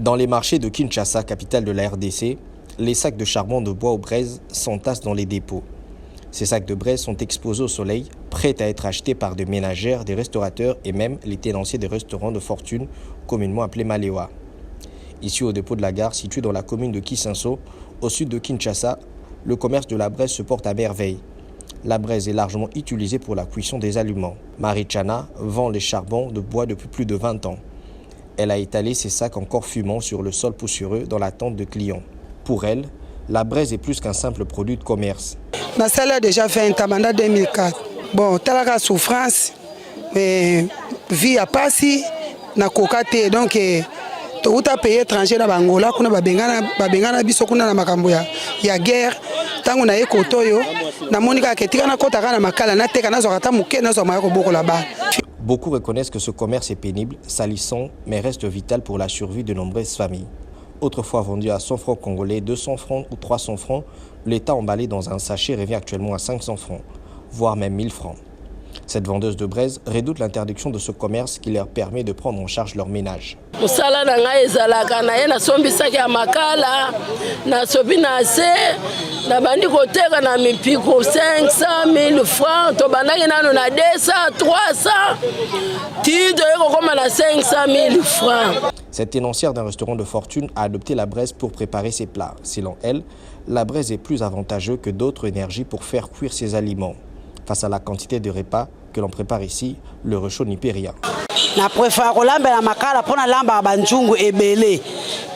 Dans les marchés de Kinshasa, capitale de la RDC, les sacs de charbon de bois aux braises s'entassent dans les dépôts. Ces sacs de braise sont exposés au soleil, prêts à être achetés par des ménagères, des restaurateurs et même les tenanciers des restaurants de fortune, communément appelés Maléwa. Ici au dépôt de la gare, situé dans la commune de Kisenso, au sud de Kinshasa, le commerce de la braise se porte à merveille. La braise est largement utilisée pour la cuisson des aliments. Marie Chana vend les charbons de bois depuis plus de 20 ans. Elle a étalé ses sacs encore fumants sur le sol poussiéreux dans l'attente de clients. Pour elle, la braise est plus qu'un simple produit de commerce. Ma salaire a déjà fait un tamandat 2004. Bon, talaka souffrance, mais vie à passer, na kokate donc tout a payé étranger na Bangola, kuna babengana biso kuna na makambo ya guerre. Tango na ekotoyo na monika ketika na kota kana makala na teka na zokata muke na zo mayako boko là-bas. Beaucoup reconnaissent que ce commerce est pénible, salissant, mais reste vital pour la survie de nombreuses familles. Autrefois vendu à 100 francs congolais, 200 francs ou 300 francs, l'état emballé dans un sachet revient actuellement à 500 francs, voire même 1000 francs. Cette vendeuse de braise redoute l'interdiction de ce commerce qui leur permet de prendre en charge leur ménage. Cette tenancière d'un restaurant de fortune a adopté la braise pour préparer ses plats. Selon elle, la braise est plus avantageuse que d'autres énergies pour faire cuire ses aliments. Face à la quantité de repas que l'on prépare ici, le réchaud n'y peut rien. Na préfère lambe la makala pona lamba banjungu ebele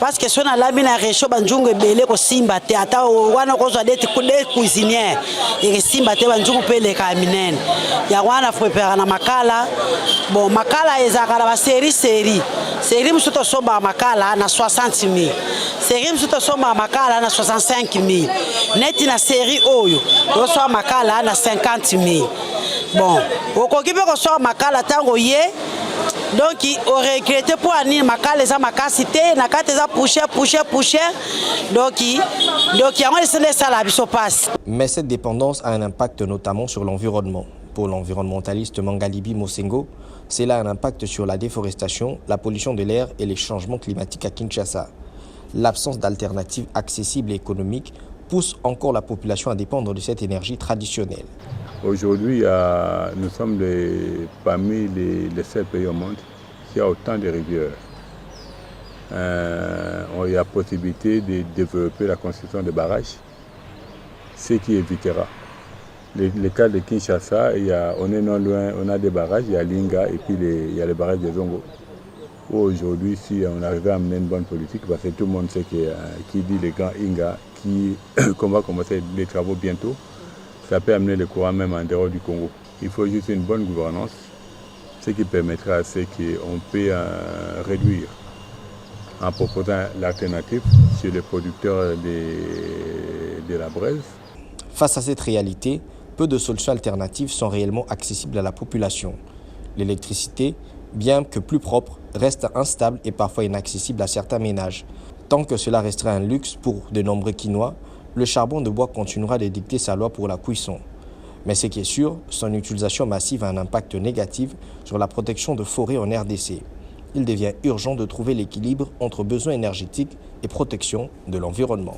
parce que so na lambi na réchaud banjungu ebele ko simba te ata wana ko zo dete ku de cuisinière et simba te banjungu pele ka minene ya wana préfère na makala bon makala ezakala ba série msuto somba makala na 60,000 série msuto somba makala na 65,000 neti na série oyo to so makala na 50,000 bon okokipe ko so makala tango ye. Donc, on regrette pour aller les amakasité, nakateza poucher. Donc, il y a ça la biso passe. Mais cette dépendance a un impact notamment sur l'environnement. Pour l'environnementaliste Mangalibi Mosengo, cela a un impact sur la déforestation, la pollution de l'air et les changements climatiques à Kinshasa. L'absence d'alternatives accessibles et économiques pousse encore la population à dépendre de cette énergie traditionnelle. Aujourd'hui, nous sommes parmi les seuls pays au monde qui a autant de rivières. Il y a possibilité de développer la construction de barrages, ce qui évitera. Le cas de Kinshasa, on est non loin, on a des barrages, il y a Linga et puis il y a le barrage de Zongo. Aujourd'hui, si on arrivait à mener une bonne politique, parce que tout le monde sait qui dit le grand Inga, qu'on va commencer les travaux bientôt, ça peut amener le courant même en dehors du Congo. Il faut juste une bonne gouvernance, ce qui permettra à ce qu'on peut réduire en proposant l'alternative sur les producteurs de la braise. Face à cette réalité, peu de solutions alternatives sont réellement accessibles à la population. L'électricité, bien que plus propre, reste instable et parfois inaccessible à certains ménages. Tant que cela restera un luxe pour de nombreux Kinois, le charbon de bois continuera de dicter sa loi pour la cuisson. Mais ce qui est sûr, son utilisation massive a un impact négatif sur la protection de forêts en RDC. Il devient urgent de trouver l'équilibre entre besoins énergétiques et protection de l'environnement.